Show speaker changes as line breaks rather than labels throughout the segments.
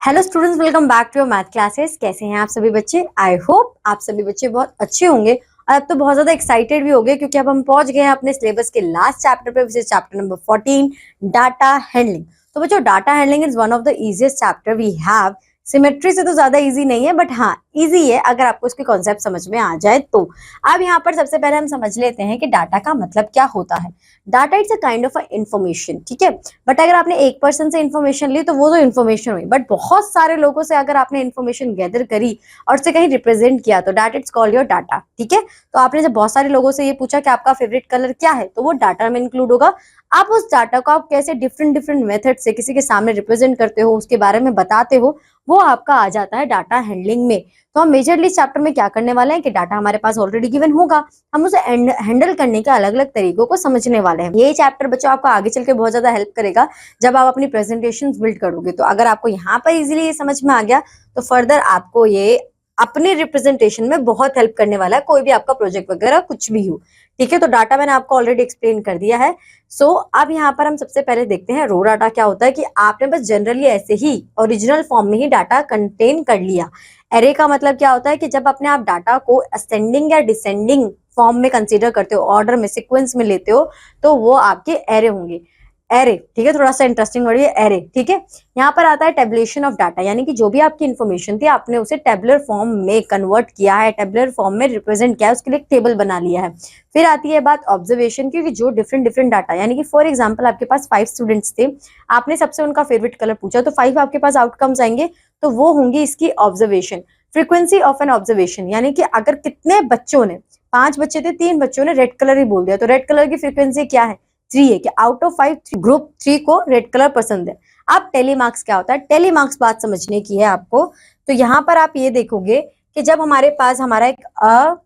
Hello students, welcome back to your math classes. कैसे हैं आप सभी बच्चे? आई होप आप सभी बच्चे बहुत अच्छे होंगे और अब तो बहुत ज्यादा एक्साइटेड भी हो गए क्योंकि अब हम पहुंच गए हैं अपने सिलेबस के लास्ट चैप्टर पे, which is chapter number 14, data handling. तो बच्चों, data handling is one of the easiest chapter we have. Symmetry से तो ज्यादा इजी नहीं है, बट हाँ इजी है अगर आपको इसके कॉन्सेप्ट समझ में आ जाए तो। अब यहाँ पर सबसे पहले हम समझ लेते हैं कि डाटा का मतलब क्या होता है। Data it's a kind of a information, ठीक है। बट अगर आपने एक पर्सन से इन्फॉर्मेशन ली तो वो तो इन्फॉर्मेशन हुई, बट बहुत सारे लोगों से अगर आपने इन्फॉर्मेशन गैदर करी और उसे कहीं रिप्रेजेंट किया तो that it's called your data, ठीक है। तो आपने जब बहुत सारे लोगों से ये पूछा कि आपका फेवरेट कलर क्या है, तो वो डाटा में इंक्लूड होगा। आप उस डाटा को आप कैसे डिफरेंट डिफरेंट मेथड से किसी के सामने रिप्रेजेंट करते हो, उसके बारे में बताते हो, वो आपका आ जाता है डाटा हैंडलिंग में। तो हम मेजरली चैप्टर में क्या करने वाले हैं कि डाटा हमारे पास ऑलरेडी गिवन होगा, हम उसे हैंडल करने के अलग अलग तरीकों को समझने वाले हैं। ये चैप्टर बच्चों आपको आगे चल के बहुत ज्यादा हेल्प करेगा जब आप अपनी प्रेजेंटेशन बिल्ड करोगे। तो अगर आपको यहाँ पर इजीली ये समझ में आ गया तो फर्दर आपको ये अपने रिप्रेजेंटेशन में बहुत हेल्प करने वाला है, कोई भी आपका प्रोजेक्ट वगैरह कुछ भी हो, ठीक है। तो डाटा मैंने आपको ऑलरेडी एक्सप्लेन कर दिया है। सो अब यहाँ पर हम सबसे पहले देखते हैं रो डाटा क्या होता है। कि आपने बस जनरली ऐसे ही ओरिजिनल फॉर्म में ही डाटा कंटेन कर लिया। एरे का मतलब क्या होता है कि जब अपने आप डाटा को असेंडिंग या डिसेंडिंग फॉर्म में कंसीडर करते हो, ऑर्डर में, सीक्वेंस में लेते हो, तो वो आपके एरे होंगे। एरे, ठीक है, थोड़ा सा इंटरेस्टिंग वर्ड है एरे, ठीक है। यहाँ पर आता है टेबुलेशन ऑफ डाटा, यानी कि जो भी आपकी इन्फॉर्मेशन थी आपने उसे टेबुलर फॉर्म में कन्वर्ट किया है, टेबुलर फॉर्म में रिप्रेजेंट किया है, उसके लिए एक टेबल बना लिया है। फिर आती है बात ऑब्जर्वेशन की, जो डिफरेंट डिफरेंट डाटा, यानी कि फॉर एग्जाम्पल आपके पास 5 स्टूडेंट्स थे, आपने सबसे उनका फेवरेट कलर पूछा, तो 5 आपके पास आउटकम्स आएंगे, तो वो होंगी इसकी observation. Frequency of an observation, यानी कि अगर कितने बच्चों ने, 5 बच्चे थे, 3 बच्चों ने रेड कलर ही बोल दिया, तो रेड कलर की फ्रीक्वेंसी क्या है? 3 है कि आउट ऑफ 5 ग्रुप 3 को रेड कलर पसंद है। अब टेलीमार्क्स क्या होता है? टेलीमार्क्स बात समझने की है आपको। तो यहाँ पर आप ये देखोगे कि जब हमारे पास हमारा एक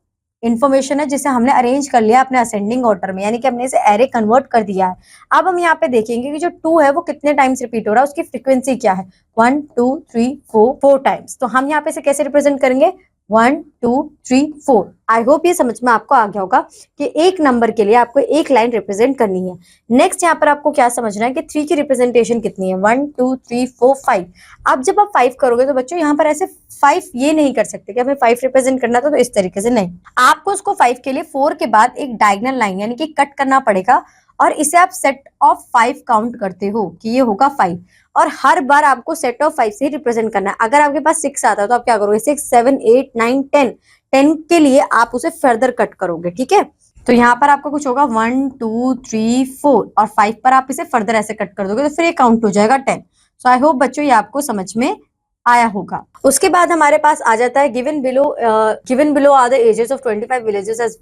इंफॉर्मेशन है जिसे हमने अरेंज कर लिया अपने असेंडिंग ऑर्डर में, यानी कि हमने इसे एरे कन्वर्ट कर दिया है। अब हम यहाँ पे देखेंगे कि जो 2 है वो कितने टाइम्स रिपीट हो रहा है, उसकी फ्रीक्वेंसी क्या है? 1 2 3 4 टाइम्स। तो हम यहाँ पे इसे कैसे रिप्रेजेंट करेंगे? 1 2 3 4। आई होप ये समझ में आपको आ गया होगा कि एक नंबर के लिए आपको एक लाइन रिप्रेजेंट करनी है। नेक्स्ट यहाँ पर आपको क्या समझना है कि 3 की रिप्रेजेंटेशन कितनी है? 1 2 3 4 5। अब जब आप 5 करोगे तो बच्चों यहाँ पर ऐसे 5 ये नहीं कर सकते कि हमें 5 रिप्रेजेंट करना था, तो इस तरीके से नहीं, आपको उसको 5 के लिए 4 के बाद एक डायगोनल लाइन यानी कि कट करना पड़ेगा, और इसे आप सेट ऑफ 5 काउंट करते हो कि ये होगा 5, और हर बार आपको सेट ऑफ 5 से ही रिप्रेजेंट करना है। अगर आपके पास 6 आता है तो आप क्या करोगे? 6 7 8 9 10, 10 के लिए आप उसे फर्दर कट करोगे, ठीक है। तो यहाँ पर आपका कुछ होगा 1 2 3 4, और 5 पर आप इसे फर्दर ऐसे कट कर दोगे तो फिर ये काउंट हो जाएगा 10। सो आई होप बच्चों ये आपको समझ में आया होगा। उसके बाद हमारे पास आ जाता है given below are the ages of 25 villages age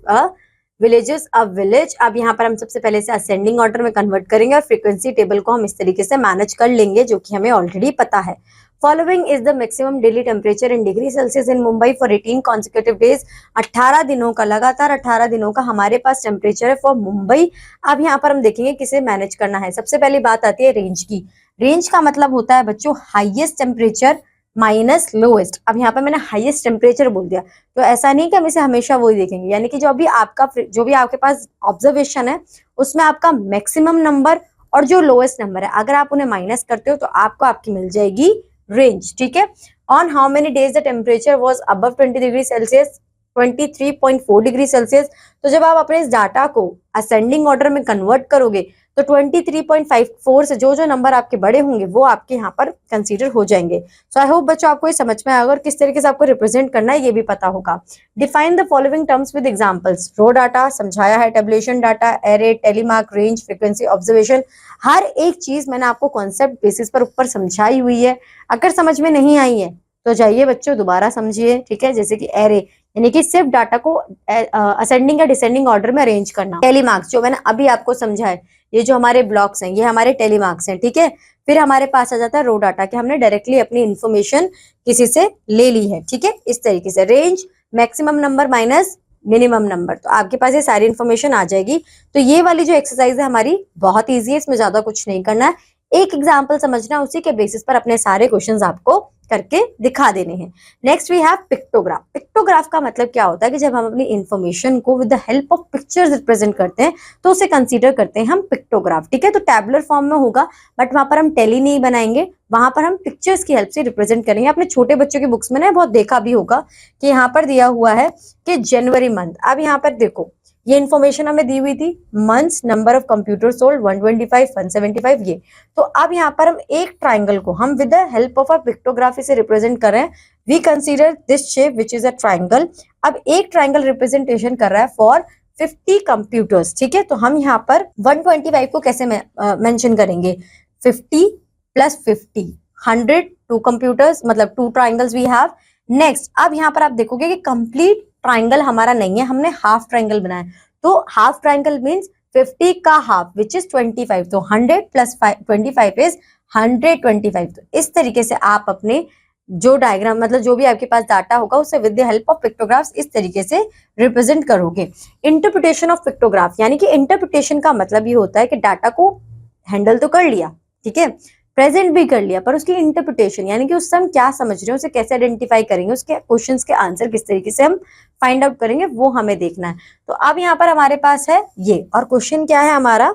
villages a village. अब यहाँ पर हम सबसे पहले से असेंडिंग ऑर्डर में कन्वर्ट करेंगे और फ्रीक्वेंसी टेबल को हम इस तरीके से मैनेज कर लेंगे जो कि हमें ऑलरेडी पता है। Following is the maximum daily temperature in degree Celsius in Mumbai for 18 consecutive days. 18 दिनों का, लगातार 18 दिनों का हमारे पास टेम्परेचर है फॉर मुंबई। अब यहाँ पर हम देखेंगे किसे मैनेज करना है। सबसे पहली बात आती है रेंज की। रेंज का मतलब होता है बच्चों हाईएस्ट टेम्परेचर माइनस लोएस्ट। अब यहाँ पर मैंने हाईएस्ट टेम्परेचर बोल दिया, तो ऐसा नहीं कि हम इसे हमेशा वही देखेंगे, यानी कि जो भी आपके पास ऑब्जर्वेशन है उसमें आपका मैक्सिमम नंबर और जो लोएस्ट नंबर है, अगर आप उन्हें माइनस करते हो तो आपको आपकी मिल जाएगी रेंज, ठीक है। On how many days the temperature was above 20 degree Celsius? 23.4 degree Celsius. तो जब आप अपने इस डाटा को असेंडिंग ऑर्डर में कन्वर्ट करोगे तो 23.54 से जो जो नंबर आपके बड़े होंगे वो आपके यहाँ पर कंसीडर हो जाएंगे। सो आई होप बच्चों आपको ये समझ में आएगा और किस तरीके से आपको रिप्रेजेंट करना है ये भी पता होगा। Define the following terms with examples. Raw data समझाया है, tabulation data, array, tally mark, range, frequency, observation, हर एक चीज मैंने आपको कॉन्सेप्ट बेसिस पर ऊपर समझाई हुई है। अगर समझ में नहीं आई है तो जाइए बच्चों दोबारा समझिए, ठीक है। जैसे कि एरे यानी कि सिर्फ डाटा को असेंडिंग या डिसेंडिंग ऑर्डर में अरेंज करना। टेलीमार्क्स जो मैंने अभी आपको समझा है, ये जो हमारे ब्लॉक्स हैं ये हमारे टेलीमार्क्स हैं, ठीक है। फिर हमारे पास आ जाता है रो डाटा कि हमने डायरेक्टली अपनी इंफॉर्मेशन किसी से ले ली है, ठीक है। इस तरीके से range maximum number minus minimum number, तो आपके पास ये सारी इंफॉर्मेशन आ जाएगी। तो ये वाली जो एक्सरसाइज है हमारी बहुत ईजी है, इसमें ज्यादा कुछ नहीं करना है, एक एग्जाम्पल समझना, उसी के बेसिस पर अपने सारे क्वेश्चंस आपको करके दिखा देने हैं। Next we have pictograph. Pictograph का मतलब क्या होता है कि जब हम अपनी इंफॉर्मेशन को with the help of pictures represent करते हैं तो उसे कंसीडर करते हैं हम पिक्टोग्राफ। ठीक है, तो टैबुलर फॉर्म में होगा, बट वहां पर हम टेली नहीं बनाएंगे, वहां पर हम पिक्चर्स की हेल्प से रिप्रेजेंट करेंगे। अपने छोटे बच्चों की बुक्स में ना बहुत देखा भी होगा कि यहाँ पर दिया हुआ है कि जनवरी मंथ। अब यहाँ पर देखो ये इन्फॉर्मेशन हमें दी हुई थी, months, number of computer sold 125, 175 ये। तो अब यहाँ पर हम एक ट्राइंगल को हम with the help of a pictography से रिप्रेजेंट कर रहे हैं। We consider this shape which is a triangle. अब एक ट्राइंगल रिप्रेजेंटेशन कर रहा है फॉर 50 कंप्यूटर्स। ठीक है, तो हम यहाँ पर 125 को कैसे मेंशन करेंगे, 50 प्लस 50, 100, 2 कंप्यूटर्स, मतलब 2 ट्राइंगल्स वी हैव। नेक्स्ट अब यहाँ पर आप देखोगे कि कंप्लीट ट्राइंगल हमारा नहीं है, हमने हाफ ट्राइंगल बनाया। तो हाफ ट्राइंगल मींस 50 का हाफ विच इज 25, तो 100 प्लस 25 इज 125। तो इस तरीके से आप अपने जो डायग्राम, मतलब जो भी आपके पास डाटा होगा उसे with the help of pictographs इस तरीके से रिप्रेजेंट करोगे। इंटरप्रिटेशन ऑफ पिक्टोग्राफ, यानी कि इंटरप्रिटेशन का मतलब ये होता है कि डाटा को हैंडल तो कर लिया, ठीक है, प्रेजेंट भी कर लिया, पर उसकी इंटरप्रिटेशन यानी कि उससे हम क्या समझ रहे हैं, उसे कैसे आइडेंटिफाई करेंगे, उसके क्वेश्चंस के आंसर किस तरीके से हम फाइंड आउट करेंगे, वो हमें देखना है। तो अब यहाँ पर हमारे पास है ये, और क्वेश्चन क्या है हमारा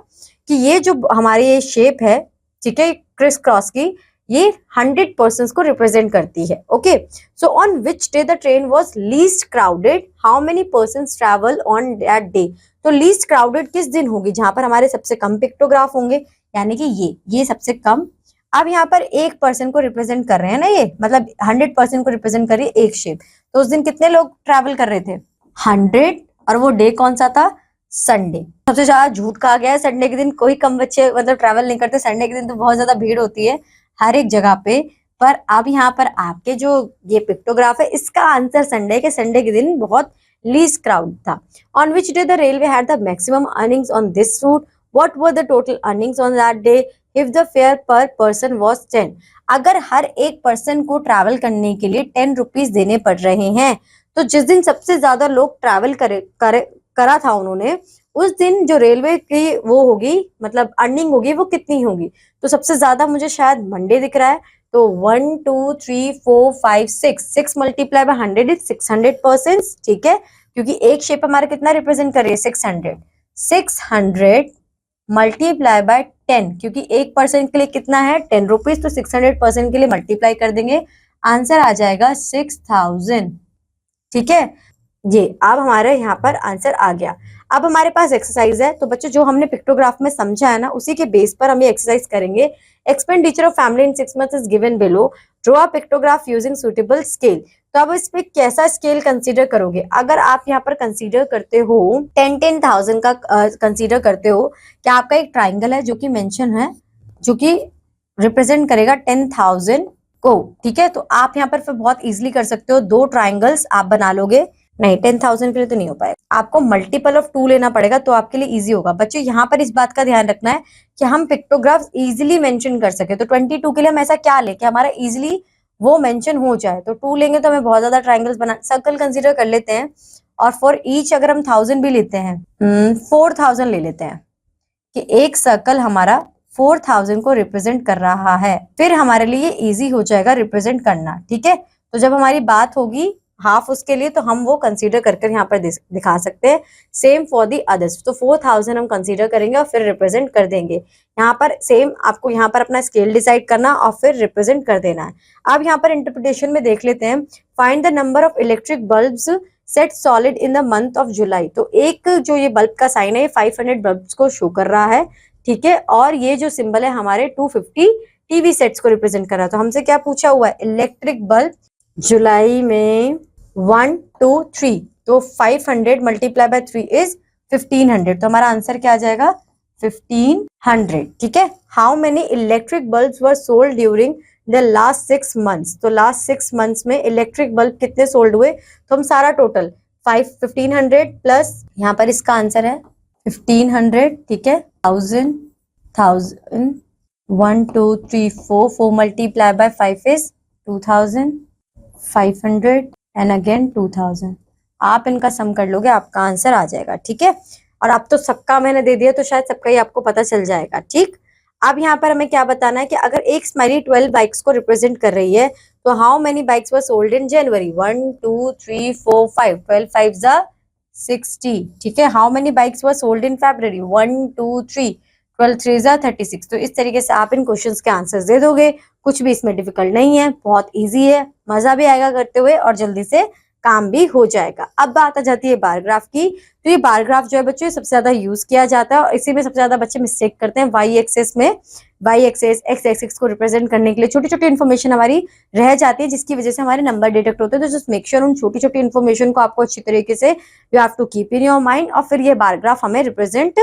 कि ये जो हमारी ये शेप है, ठीक है, क्रिस क्रॉस की, ये 100 पर्सन को रिप्रेजेंट करती है। Okay, so on which day the train was least crowded, how many person travel on that day. तो लीस्ट क्राउडेड किस दिन होगी, जहां पर हमारे सबसे कम पिक्टोग्राफ होंगे, यानी कि ये सबसे कम। अब यहाँ पर एक पर्सन को रिप्रेजेंट कर रहे हैं ना, ये मतलब 100% को रिप्रेजेंट कर रही है एक शेप। तो उस दिन कितने लोग ट्रैवल कर रहे थे, 100, और वो डे कौन सा था, संडे। सबसे ज्यादा झूठ कहा गया है, संडे के दिन कोई कम बच्चे मतलब ट्रैवल नहीं करते, संडे के दिन तो बहुत ज्यादा भीड़ होती है हर एक जगह पे। पर अब यहाँ पर आपके जो ये पिक्टोग्राफ है, इसका आंसर संडे के दिन बहुत लीस्ट क्राउड था। On which day the railway had the maximum earnings on this route, what were the total earnings on that day, if the fare per person was 10। अगर हर एक person को travel करने के लिए 10 रुपीज देने पड़ रहे हैं, तो जिस दिन सबसे ज्यादा लोग ट्रैवल करा था उन्होंने, उस दिन जो रेलवे की वो होगी, मतलब अर्निंग होगी, वो कितनी होगी। तो सबसे ज्यादा मुझे शायद मंडे दिख रहा है, तो 1 2 3 4 5 6 मल्टीप्लाई बाय 100 इज 600%। ठीक है, क्योंकि एक शेप हमारा कितना रिप्रेजेंट कर रही है, 600 मल्टीप्लाई बाय 10, क्योंकि एक पर्सन के लिए कितना है, 10 रुपीज, तो 600% के लिए मल्टीप्लाई कर देंगे, आंसर आ जाएगा 6000। ठीक है, ये अब हमारे यहाँ पर आंसर आ गया। अब हमारे पास एक्सरसाइज है, तो बच्चों जो हमने पिक्टोग्राफ में समझा है ना, उसी के बेस पर हम ये एक्सरसाइज करेंगे। Expenditure of family in 6 months is given below, draw a pictograph using suitable scale. तो अब इस पे कैसा स्केल कंसीडर करोगे, अगर आप यहाँ पर कंसीडर करते हो 10,000 का कंसीडर करते हो कि आपका एक ट्राइंगल है जो कि मेंशन है, जो कि रिप्रेजेंट करेगा 10,000 को। ठीक है, तो आप यहाँ पर फिर बहुत इजीली कर सकते हो, 2 ट्राइंगल्स आप बना लोगे। नहीं, 10,000 के लिए तो नहीं हो पाएगा, आपको मल्टीपल ऑफ 2 लेना पड़ेगा, तो आपके लिए इजी होगा। बच्चों यहाँ पर इस बात का ध्यान रखना है कि हम पिक्टोग्राफ इजीली मेंशन कर सके। तो 22 के लिए हम ऐसा क्या लें कि हमारा इजीली वो मेंशन हो जाए। तो 2 लेंगे तो हमें बहुत ज्यादा ट्राइंगल्स बना, सर्कल कंसीडर कर लेते हैं, और फॉर ईच अगर हम 1000 भी लेते हैं, 4000 ले लेते हैं कि एक सर्कल हमारा 4000 को रिप्रेजेंट कर रहा है, फिर हमारे लिए इजी हो जाएगा रिप्रेजेंट करना। ठीक है, तो जब हमारी बात होगी हाफ उसके लिए, तो हम वो कंसीडर कर यहाँ पर दिखा सकते हैं। सेम फॉर दी अदर्स, तो 4000 हम कंसीडर करेंगे और फिर रिप्रेजेंट कर देंगे। यहाँ पर सेम आपको यहाँ पर अपना स्केल डिसाइड करना और फिर रिप्रेजेंट कर देना है। अब यहाँ पर इंटरप्रिटेशन में देख लेते हैं, find the number of electric bulbs set solid in the month of July. तो एक जो ये बल्ब का साइन है, ये 500 बल्ब्स को शो कर रहा है। ठीक है, और ये जो सिंबल है हमारे 250 टीवी सेट्स को रिप्रेजेंट कर रहा है। तो हमसे क्या पूछा हुआ है, इलेक्ट्रिक बल्ब जुलाई में 1 2 3, तो 500 मल्टीप्लाई बाय 3 इज 1500, तो हमारा आंसर क्या आ जाएगा, 1500। ठीक है, how many electric bulbs were sold during the last 6 months. तो लास्ट 6 मंथ्स में इलेक्ट्रिक बल्ब कितने सोल्ड हुए, तो हम सारा टोटल 1500 प्लस यहाँ पर इसका आंसर है 1500। ठीक है, 1000 1 2 3 4 multiply by 5 is 2500 and again 2000। आप इनका सम कर लोगे, आपका आंसर आ जाएगा। ठीक है, और अब तो सबका मैंने दे दिया, तो शायद सबका ही आपको पता चल जाएगा। ठीक, अब यहाँ पर हमें क्या बताना है कि अगर एक स्माइली 12 बाइक्स को रिप्रेजेंट कर रही है तो how many bikes were sold इन जनवरी, 1 2 3 4 5, 12 5 जा 60, ठीक है। How many bikes were sold इन फरवरी, 1 2 3, 12 3 जा 36। तो इस तरीके से आप इन क्वेश्चंस के आंसर्स दे दोगे, कुछ भी इसमें डिफिकल्ट नहीं है, बहुत इजी है, मजा भी आएगा करते हुए और जल्दी से काम भी हो जाएगा। अब बात आ जाती है बार ग्राफ की। तो ये बार ग्राफ जो है बच्चों सबसे ज्यादा यूज किया जाता है और इसी में सबसे ज्यादा बच्चे मिस्टेक करते हैं। वाई एक्सेस में वाई एक्सेस एक्स एक्सिस को रिप्रेजेंट करने के लिए छोटी छोटी इन्फॉर्मेशन हमारी रह जाती है जिसकी वजह से हमारे नंबर डिटेक्ट होते हैं। तो जस्ट मेक श्योर उन छोटी छोटी इन्फॉर्मेशन को आपको अच्छी तरीके से you have to keep in your mind और फिर ये बार ग्राफ हमें रिप्रेजेंट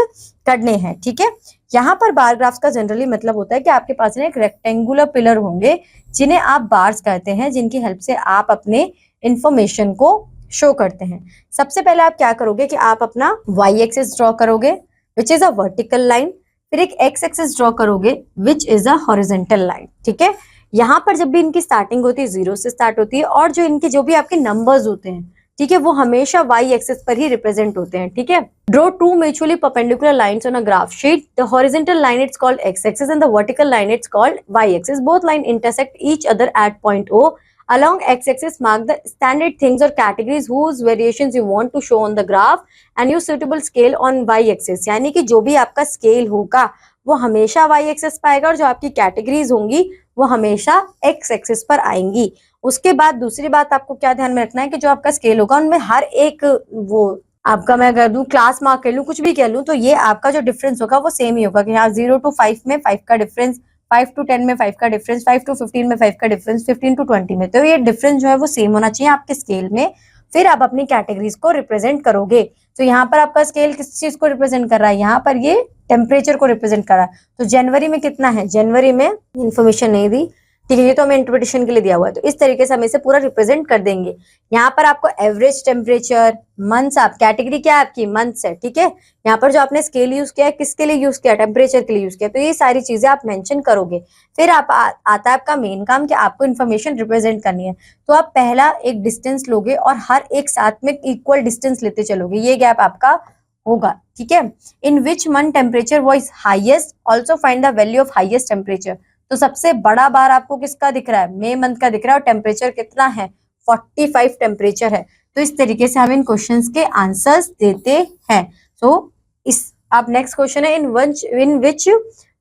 करने हैं, ठीक है। यहाँ पर बार ग्राफ्स का जनरली मतलब होता है कि आपके पास एक रेक्टेंगुलर पिलर होंगे जिन्हें आप बार्स कहते हैं, जिनकी हेल्प से आप अपने इंफॉर्मेशन को शो करते हैं। सबसे पहले आप क्या करोगे कि आप अपना वाई एक्सिस ड्रॉ करोगे विच इज अ वर्टिकल लाइन, फिर एक एक्स एक्सिस ड्रॉ करोगे विच इज अ हॉरिजॉन्टल लाइन, ठीक है। यहाँ पर जब भी इनकी स्टार्टिंग होती है 0 से स्टार्ट होती है और जो इनके जो भी आपके नंबर्स होते हैं, ठीक है, वो हमेशा वाई एक्सिस पर ही रिप्रेजेंट होते हैं, ठीक है। Draw two mutually perpendicular lines on a graph sheet, the horizontal line it's called X axis and the vertical line it's called Y axis, both line intersect each other at point O. Along x-axis mark the standard things or categories whose variations you want to show on the graph and use suitable scale on y-axis. यानी कि जो भी आपका scale होगा वो हमेशा y-axis पर आएगा और जो आपकी कैटेगरीज होंगी वो हमेशा x-axis पर आएंगी। उसके बाद दूसरी बात आपको क्या ध्यान में रखना है कि जो आपका स्केल होगा उनमें हर एक वो आपका मैं कर दूं क्लास मार्क कर लूं कुछ भी कह लूं तो ये आपका जो डिफरेंस होगा वो सेम ही होगा कि यहाँ 0 to 5 में 5 का डिफरेंस, 5 to 10 में 5 का डिफरेंस, 5 to 15 में 5 का डिफरेंस, 15 to 20 में, तो ये डिफरेंस जो है वो सेम होना चाहिए आपके स्केल में। फिर आप अपनी कैटेगरीज को रिप्रेजेंट करोगे। तो यहाँ पर आपका स्केल किस चीज को रिप्रेजेंट कर रहा है, यहाँ पर ये टेम्परेचर को रिप्रेजेंट कर रहा है। तो जनवरी में कितना है, जनवरी में इंफॉर्मेशन नहीं दी, ठीक है, ये तो हमें इंटरप्रिटेशन के लिए दिया हुआ है। तो इस तरीके से हम इसे पूरा रिप्रेजेंट कर देंगे। यहाँ पर आपको एवरेज टेम्परेचर, मंथ्स, आप कैटेगरी क्या है आपकी मंथ्स है, ठीक है। यहाँ पर जो आपने स्केल यूज किया है किसके लिए यूज किया, टेम्परेचर के लिए यूज किया, तो ये सारी चीजें आप मेंशन करोगे। फिर आप आता है आपका मेन काम कि आपको इन्फॉर्मेशन रिप्रेजेंट करनी है। तो आप पहला एक डिस्टेंस लोगे और हर एक साथ में इक्वल डिस्टेंस लेते चलोगे, ये गैप आपका होगा, ठीक है। In which month temperature was highest, also find the value of highest temperature. तो सबसे बड़ा बार आपको किसका दिख रहा है, मई मंथ का दिख रहा है और टेम्परेचर कितना है 45 टेम्परेचर है। तो इस तरीके से हम इन क्वेश्चंस के आंसर्स देते हैं। तो इस अब नेक्स्ट क्वेश्चन है in which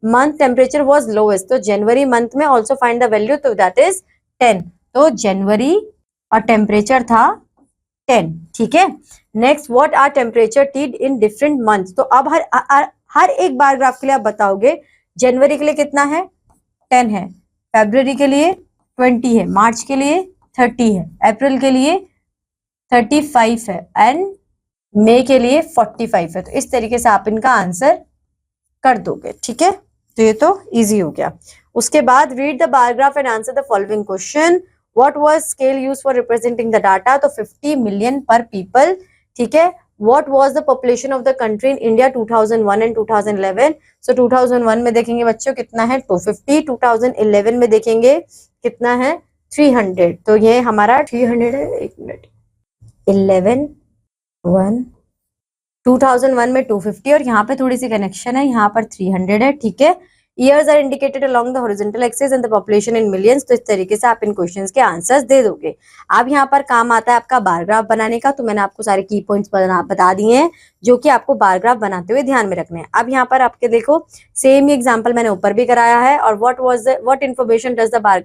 month temperature was lowest, तो जनवरी मंथ में ऑल्सो फाइंड द वैल्यू, तो दैट इज 10। तो जनवरी और टेम्परेचर था 10, ठीक है। Next what are temperature teed in different months, तो अब हर एक बार ग्राफ के लिए आप बताओगे जनवरी के लिए कितना है 10 है, फरवरी के लिए 20 है, मार्च के लिए 30 है, अप्रैल के लिए 35 है एंड मई के लिए 45 है। तो इस तरीके से आप इनका आंसर कर दोगे, ठीक है। तो ये तो इजी हो गया। उसके बाद read the bar graph and answer the following question. What was scale used for representing the data, तो 50 मिलियन पर पीपल, ठीक है। What was the population of the country in India 2001 and 2011? So 2001 में देखेंगे बच्चों कितना है 250, 2011 में देखेंगे कितना है 300। तो ये हमारा 300 है, एक मिनट, 11 1 2001 में 250 और यहाँ पे थोड़ी सी कनेक्शन है, यहाँ पर 300 है, ठीक है। Years are indicated along the horizontal axis and the population in millions। तो इस तरीके से आप इन क्वेश्चंस के आंसर्स दे दोगे। अब यहाँ पर काम आता है आपका बार ग्राफ बनाने का। तो मैंने आपको सारे की पॉइंट्स बता दिए हैं जो कि आपको बार ग्राफ बनाते हुए ध्यान में रखने हैं। अब यहाँ पर आपके देखो सेम एग्जाम्पल मैंने ऊपर भी कराया है। और what information does the bar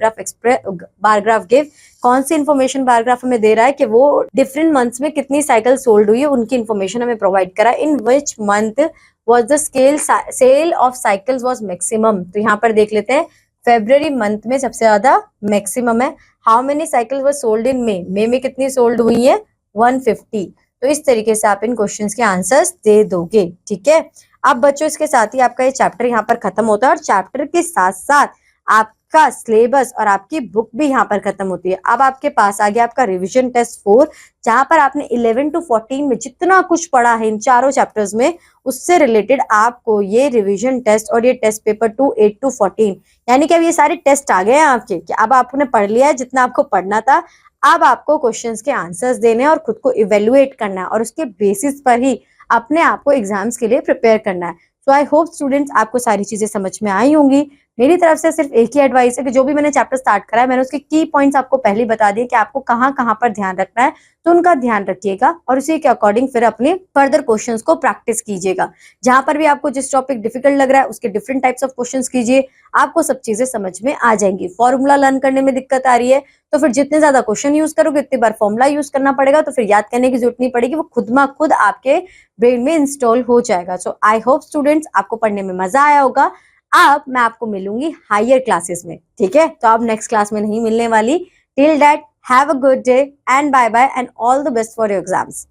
graph give, कौन सी इन्फॉर्मेशन बार ग्राफ हमें दे रहा है कि वो डिफरेंट मंथ्स में कितनी साइकिल सोल्ड हुई है उनकी इन्फॉर्मेशन हमें प्रोवाइड करा। In which month was the sale of cycles was maximum। तो यहाँ पर देख लेते हैं फरवरी मंथ में सबसे ज्यादा मैक्सिमम है। How many cycle were sold in May में कितनी सोल्ड हुई है 150। तो इस तरीके से आप इन क्वेश्चंस के आंसर्स दे दोगे, ठीक है। अब बच्चों इसके साथ ही आपका ये चैप्टर यहाँ पर खत्म होता है और चैप्टर के साथ साथ आपका सिलेबस और आपकी बुक भी यहाँ पर खत्म होती है। अब आपके पास आ गया आपका रिवीजन टेस्ट 4, जहां पर आपने 11 to 14 में जितना कुछ पढ़ा है इन चारों चैप्टर्स में उससे रिलेटेड आपको ये रिवीजन टेस्ट और ये टेस्ट पेपर 2 8 to 14, यानी कि अब ये सारे टेस्ट आ गए हैं आपके कि अब आपने पढ़ लिया है जितना आपको पढ़ना था। अब आपको क्वेश्चंस के आंसर्स देने और खुद को इवेल्युएट करना है और उसके बेसिस पर ही अपने आप को एग्जाम्स के लिए प्रिपेयर करना है। सो आई होप स्टूडेंट्स आपको सारी चीजें समझ में आई होंगी। मेरी तरफ से सिर्फ एक ही एडवाइस है कि जो भी मैंने चैप्टर स्टार्ट करा है मैंने उसके की पॉइंट्स आपको पहले ही बता दिए कि आपको कहाँ कहाँ पर ध्यान रखना है, तो उनका ध्यान रखिएगा और उसी के अकॉर्डिंग फिर अपने फर्दर क्वेश्चंस को प्रैक्टिस कीजिएगा। जहां पर भी आपको जिस टॉपिक डिफिकल्ट लग रहा है उसके डिफरेंट टाइप्स ऑफ क्वेश्चंस कीजिए, आपको सब चीजें समझ में आ जाएंगी। फॉर्मूला लर्न करने में दिक्कत आ रही है तो फिर जितने ज्यादा क्वेश्चन यूज करोगे उतनी बार फॉर्मूला यूज करना पड़ेगा, तो फिर याद करने की जरूरत नहीं पड़ेगी, वो खुद में खुद आपके ब्रेन में इंस्टॉल हो जाएगा। सो आई होप स्टूडेंट्स आपको पढ़ने में मजा आया होगा। अब मैं आपको मिलूंगी हायर क्लासेस में, ठीक है? तो अब नेक्स्ट क्लास में नहीं मिलने वाली। Till that have a good day and bye bye and all the best for your exams.